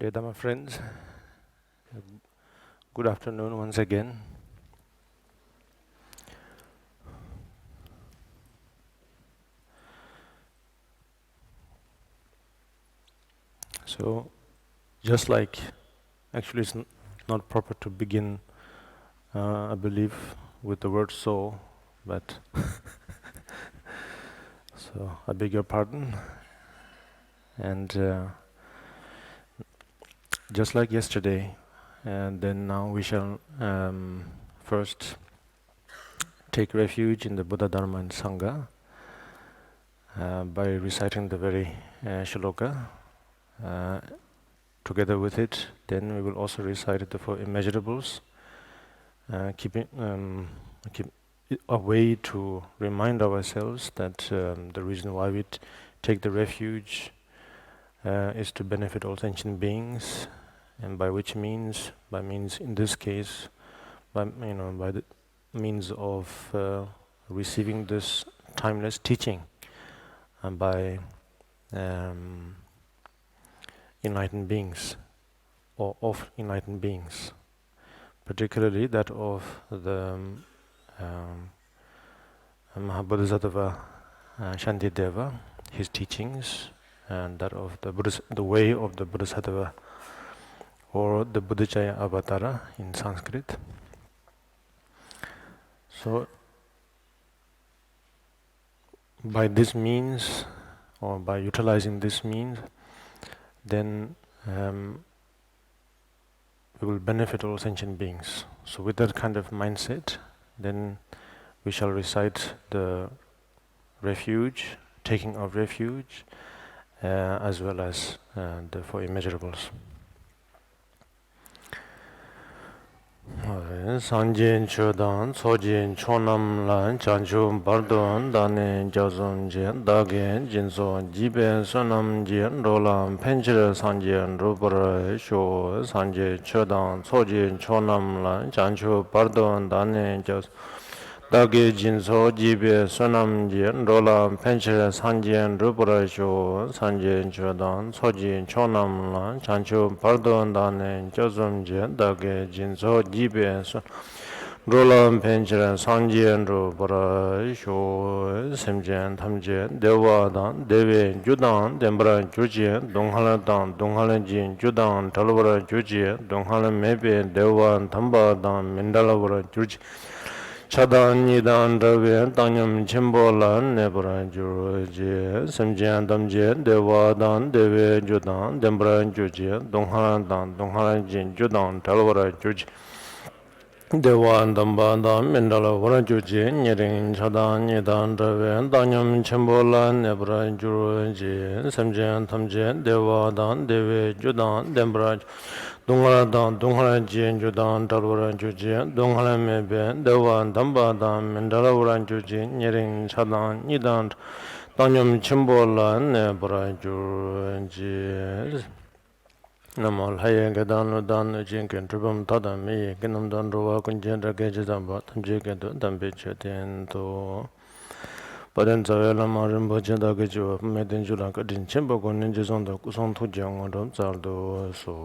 Dear Dhamma friends, good afternoon once again. So, just like, actually it's not proper to begin, I believe, with the word so, but so I beg your pardon. And just like yesterday, and then now we shall first take refuge in the Buddha, Dharma and Sangha by reciting the very shloka. Together with it, then we will also recite the four immeasurables, keep a way to remind ourselves that the reason why we take the refuge is to benefit all sentient beings, and by means in this case, by the means of receiving this timeless teaching, and by enlightened beings, or of enlightened beings, particularly that of the Bodhisattva Shantideva, his teachings, and that of the way of the Bodhisattva, or the Buddhacaya Avatara in Sanskrit. So, by this means, or by utilizing this means, then we will benefit all sentient beings. So with that kind of mindset, then we shall recite the refuge, taking of refuge, as well as the four immeasurables. Sanjin Chodan, Sojin Chonam Lan, Chanchu Bardon, Dane Jazon Jen, Dagen, Jinso, Jiben Sonam Jen, Rolam, Penchira Sanjin, Rupara, Sho, Sanjin Chodan, Sojin Chonam Lan, Chanchu Bardon, Dane Jazon. Dāgī jīnsō jībē sōnam jīn rōlām pēnchirē sāngjīn rūpurā shō sāngjīn chōdān sōjīn chōnam lān chānchū pārdōn dāne jōsum jīn dāgī jīnsō jībē sōnam rōlām pēnchirē sāngjīn rūpurā shō sēmjīn tamjīn dēwā dān dēwē jūdān dēmbarā jūjīn dōnghalā dān dōnghalā jīn jūdān talvarā jūjīn dōnghalā mēbē dēwā dāmbā dān mendalā jūjīn Chadān nidān rāvē tāñam chimbolān nebharān jūrājē samjīn tamjē devādān devē jūdān dembarān jūjē dōngharān dān dōngharān jīn jūdān talvarā jūjē devān dāmbādān mendalā varā jūjē nyerīn chadān nidān rāvē tāñam chimbolān nebharān jūrājē samjīn tamjē devādān devē jūdān dembarān Donghaladān, Donghalā jīn jūdān talvarān jūjīn, Donghalā mēbēn, devān dāmbādān, mendalā varān jūjīn, nyerīn chādān, nidān, tāñam chimbolān, nebharān jūjīn. Namal haye gadān lūdān jīn kēn trūpam tādān mēyē, kēnam dān rūvā kuñjīn rākē jidāmbā, tamjī kēntū dāmbē chētēn tō. Padān tsāvē lāmā rīmbā chēntā kēchūwa, mētēn chūrā kādīn chēmbā kōnīn jīsōntā kūsōng tūjīyā ngā rōm tsārdō sō.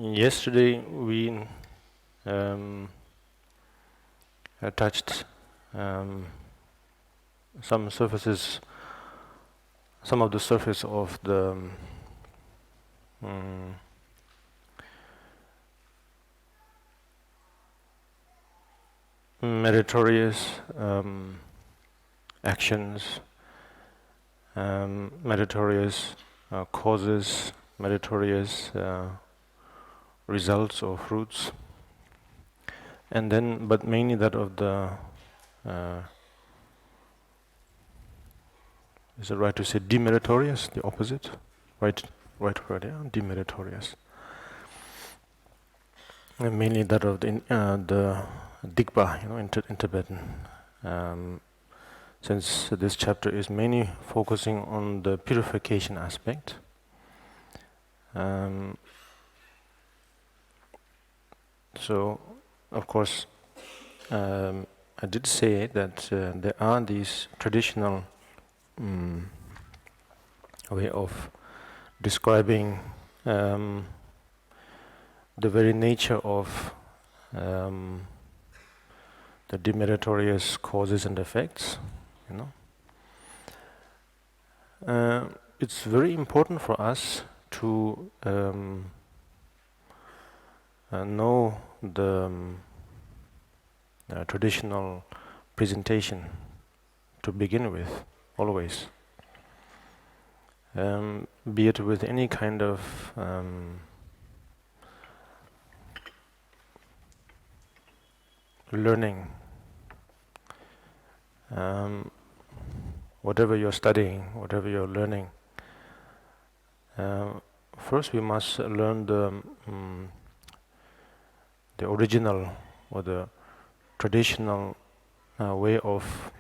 Yesterday we touched some of the surface of the meritorious actions, meritorious causes, meritorious results or fruits, and then, but mainly that of the, is it right to say demeritorious, the opposite? Right word, yeah, demeritorious. And mainly that of the Digpa, in Tibetan. Since this chapter is mainly focusing on the purification aspect, so of course I did say that there are these traditional way of describing the very nature of the demeritorious causes and effects, it's very important for us to know the traditional presentation to begin with, always. Be it with any kind of learning, whatever you're studying, whatever you're learning, first we must learn the original or the traditional way of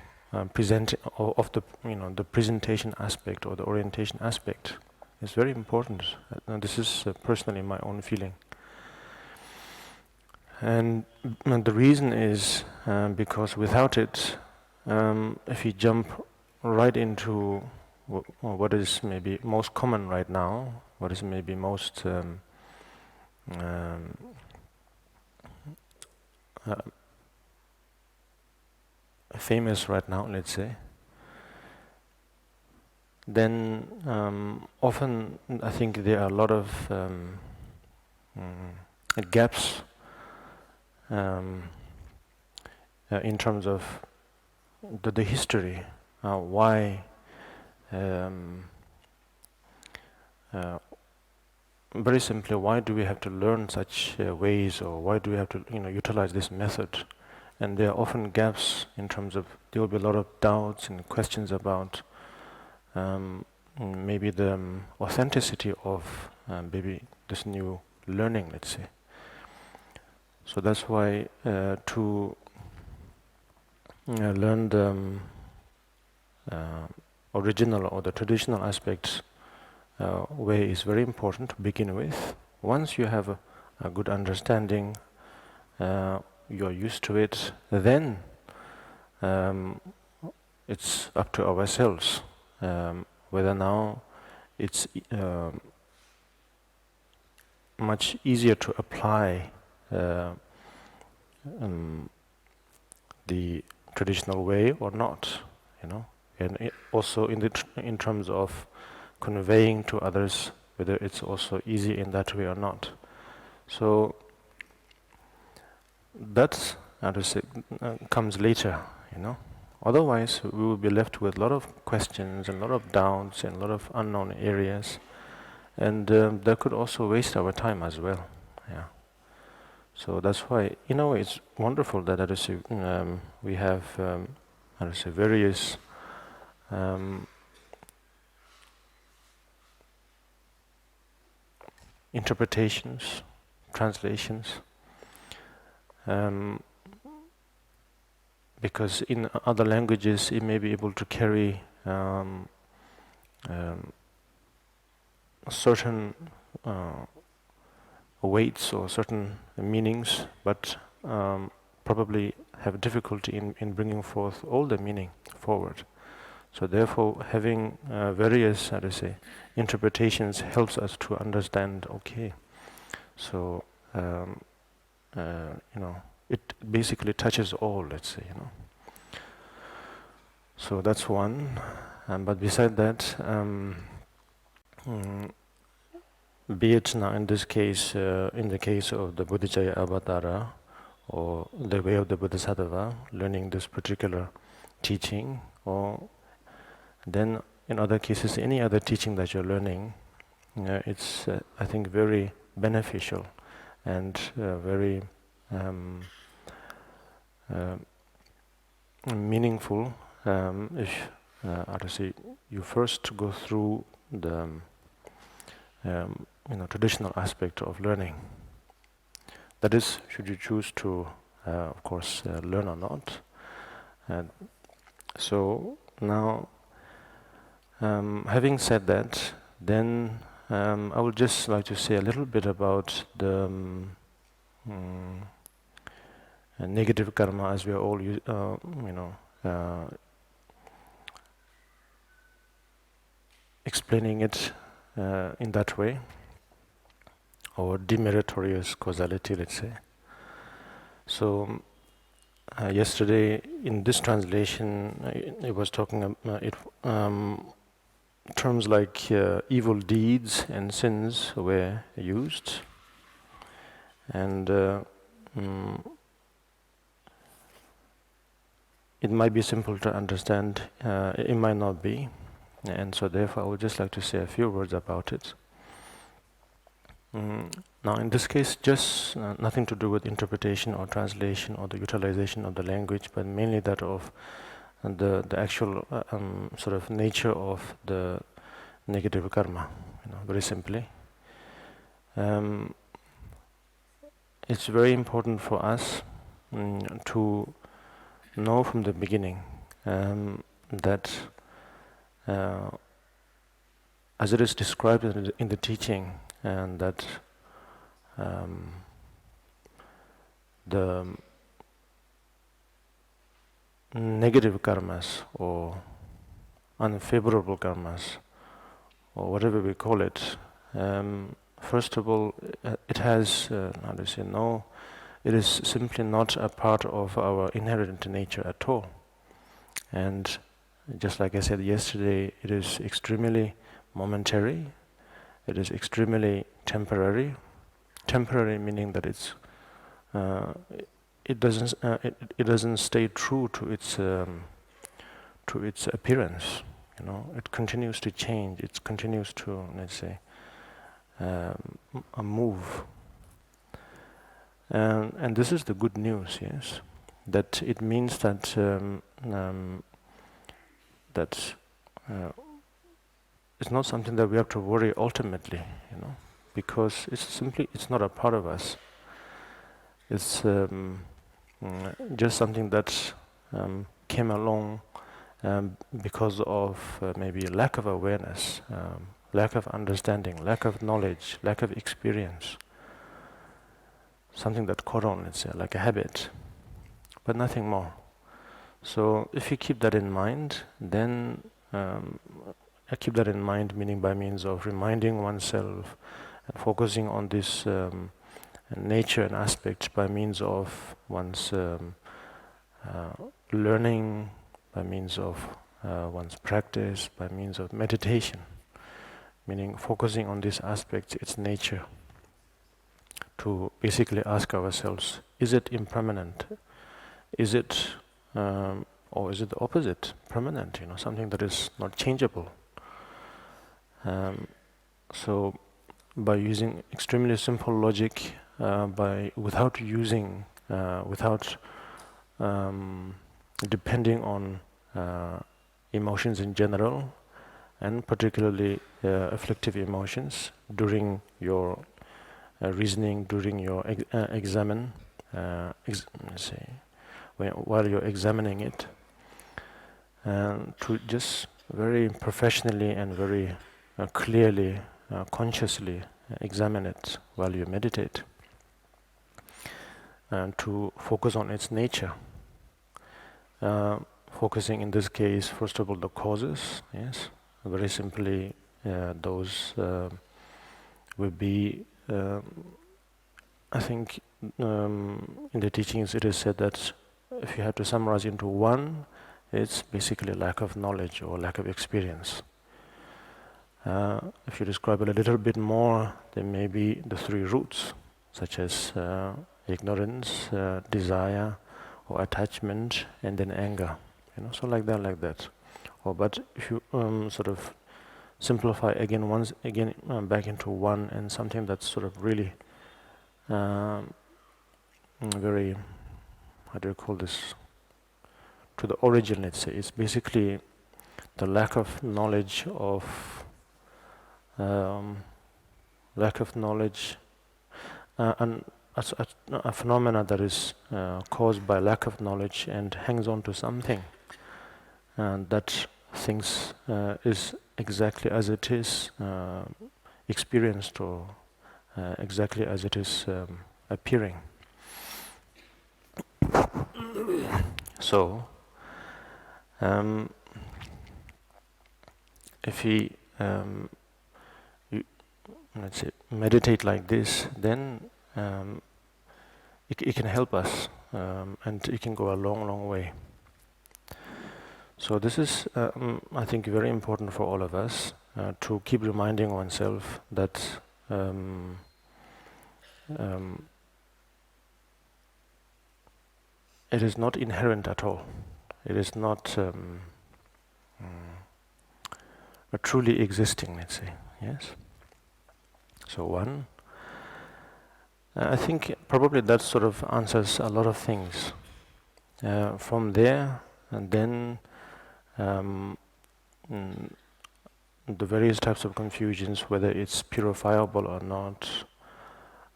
presenting of the the presentation aspect or the orientation aspect. It's very important. This is personally my own feeling. And the reason is because without it, if you jump right into what is maybe most common right now, what is maybe most famous right now, let's say, then often I think there are a lot of gaps in terms of the history, why very simply, why do we have to learn such ways, or why do we have to utilize this method? And there are often gaps in terms of, there will be a lot of doubts and questions about maybe the authenticity of maybe this new learning, let's say. So that's why to learn the original or the traditional aspects way is very important to begin with. Once you have a good understanding, you're used to it, then it's up to ourselves whether now it's much easier to apply the traditional way or not, and also in terms of conveying to others whether it's also easy in that way or not. So that comes later, Otherwise, we will be left with a lot of questions and a lot of doubts and a lot of unknown areas, and that could also waste our time as well. Yeah. So that's why, it's wonderful that we have various interpretations, translations, because in other languages it may be able to carry certain weights or certain meanings, but probably have difficulty in bringing forth all the meaning forward. So therefore, having various, interpretations helps us to understand. Okay, so it basically touches all. Let's say, So that's one. But beside that, be it now in this case, in the case of the Bodhicaya Avatara, or the way of the Bodhisattva, learning this particular teaching, or then in other cases, any other teaching that you're learning, it's, I think, very beneficial and very meaningful if, how to say, you first go through the traditional aspect of learning. That is, should you choose to, of course, learn or not. So now, having said that, then I would just like to say a little bit about the negative karma, as we are all, explaining it in that way, or demeritorious causality, let's say. So yesterday in this translation, it was talking terms like evil deeds and sins were used, and it might be simple to understand, it might not be, and so therefore I would just like to say a few words about it. Now in this case, just nothing to do with interpretation or translation or the utilization of the language, but mainly that of the actual sort of nature of the negative karma, very simply. It's very important for us to know from the beginning that as it is described in the teaching, and that the negative karmas or unfavorable karmas, or whatever we call it, first of all, it has, how do you say, no, it is simply not a part of our inherent nature at all. And just like I said yesterday, it is extremely momentary, it is extremely temporary. Temporary meaning that it's it doesn't stay true to its appearance. It continues to change. It continues to, let's say, move. And this is the good news, yes, that it means that it's not something that we have to worry ultimately, because it's not a part of us. It's just something that came along because of maybe lack of awareness, lack of understanding, lack of knowledge, lack of experience. Something that caught on, let's say, like a habit, but nothing more. So if you keep that in mind, then I keep that in mind, meaning by means of reminding oneself and focusing on this nature and aspects by means of one's learning, by means of one's practice, by means of meditation, meaning focusing on this aspect, its nature, to basically ask ourselves, is it impermanent? Is it, or is it the opposite, permanent, something that is not changeable? So by using extremely simple logic, without depending on emotions in general, and particularly afflictive emotions during your reasoning, during your while you're examining it, to just very professionally and very clearly, consciously examine it while you meditate, and to focus on its nature. Focusing in this case, first of all, the causes, yes, very simply, those will be, I think, in the teachings it is said that if you have to summarize into one, it's basically lack of knowledge or lack of experience. If you describe it a little bit more, there may be the three roots, such as ignorance, desire, or attachment, and then anger. So like that. But if you sort of simplify again, back into one, and something that's sort of really very, how do you call this, to the origin, let's say, it's basically the lack of knowledge and a phenomena that is caused by lack of knowledge and hangs on to something, and that things is exactly as it is experienced, or exactly as it is appearing. So if we let's say meditate like this, then it can help us, and it can go a long way. So this is, I think, very important for all of us to keep reminding oneself that it is not inherent at all. It is not truly existing, let's say. Yes. So one, I think probably that sort of answers a lot of things. From there, and then the various types of confusions, whether it's purifiable or not,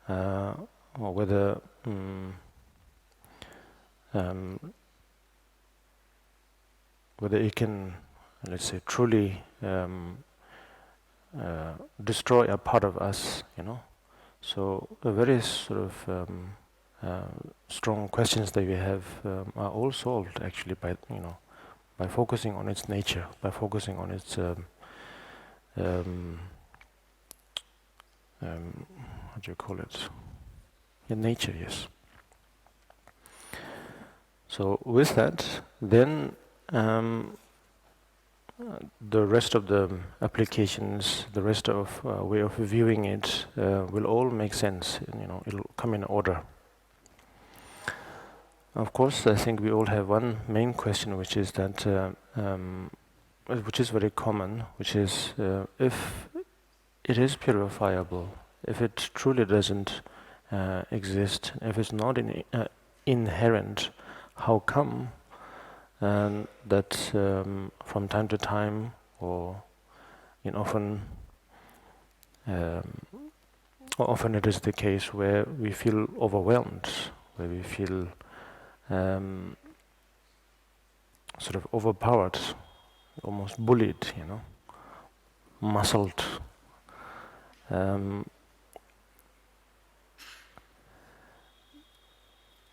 or whether whether it can, let's say, truly destroy a part of us, So the various sort of strong questions that we have are all solved actually by focusing on its nature, by focusing on its what do you call it? In nature, yes. So with that, then the rest of the applications, the rest of way of viewing it will all make sense. It'll come in order. Of course, I think we all have one main question, which is that, which is very common, which is if it is purifiable, if it truly doesn't exist, if it's not inherent, how come that from time to time, or often it is the case where we feel overwhelmed, where we feel sort of overpowered, almost bullied, muscled.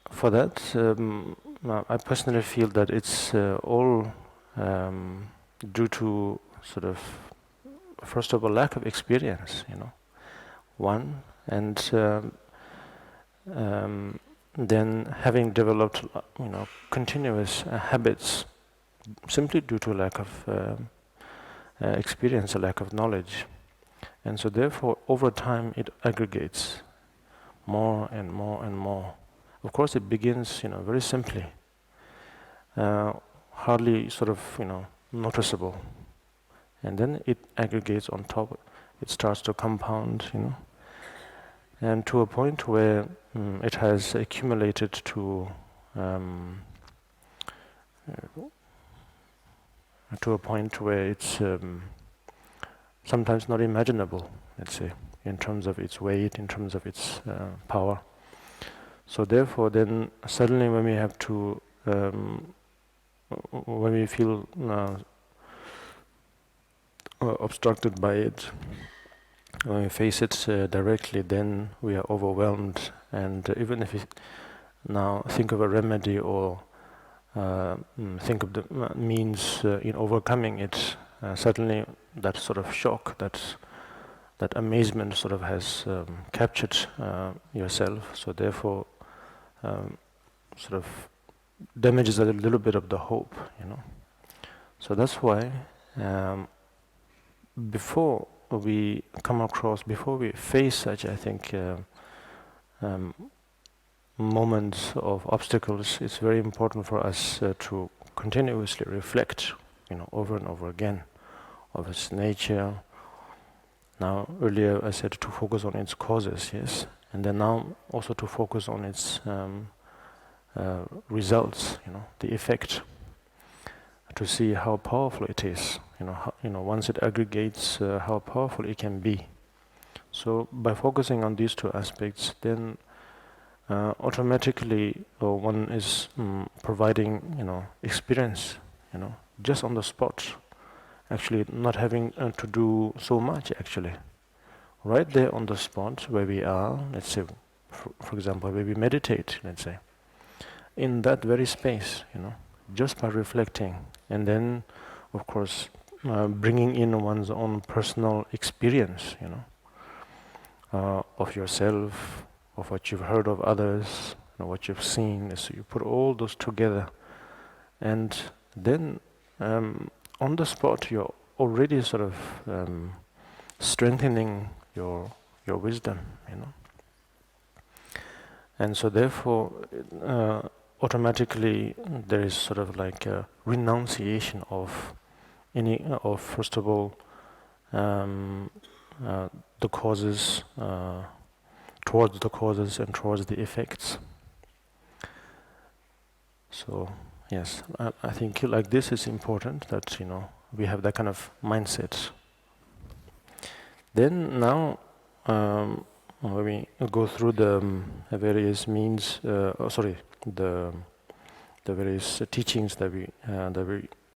For that, I personally feel that it's all due to sort of, first of all, lack of experience, one, and then having developed, continuous habits simply due to lack of experience, a lack of knowledge. And so therefore, over time, it aggregates more and more and more. Of course, it begins, very simply, hardly sort of, noticeable. And then it aggregates on top. It starts to compound, and to a point where it has accumulated to a point where it's sometimes not imaginable, let's say, in terms of its weight, in terms of its power. So therefore, then suddenly when we have to, when we feel obstructed by it, when we face it directly, then we are overwhelmed. And even if we now think of a remedy, or think of the means in overcoming it, suddenly that sort of shock, that amazement sort of has captured yourself. So therefore, sort of damages a little bit of the hope, So that's why before we face such, I think, moments of obstacles, it's very important for us to continuously reflect, over and over again, of its nature. Now, earlier I said to focus on its causes, yes, and then now also to focus on its results, the effect, to see how powerful it is, once it aggregates, how powerful it can be. So by focusing on these two aspects, then automatically one is providing, experience, just on the spot, actually not having to do so much actually. Right there on the spot where we are, let's say, for example, where we meditate, let's say, in that very space, just by reflecting, and then, of course, bringing in one's own personal experience, of yourself, of what you've heard of others, what you've seen. So you put all those together, and then on the spot you're already sort of strengthening your wisdom, and so therefore automatically there is sort of like a renunciation of first of all the causes, towards the causes and towards the effects. So yes, I think like this is important, that we have that kind of mindset. Then now when we go through the various means, the various teachings that we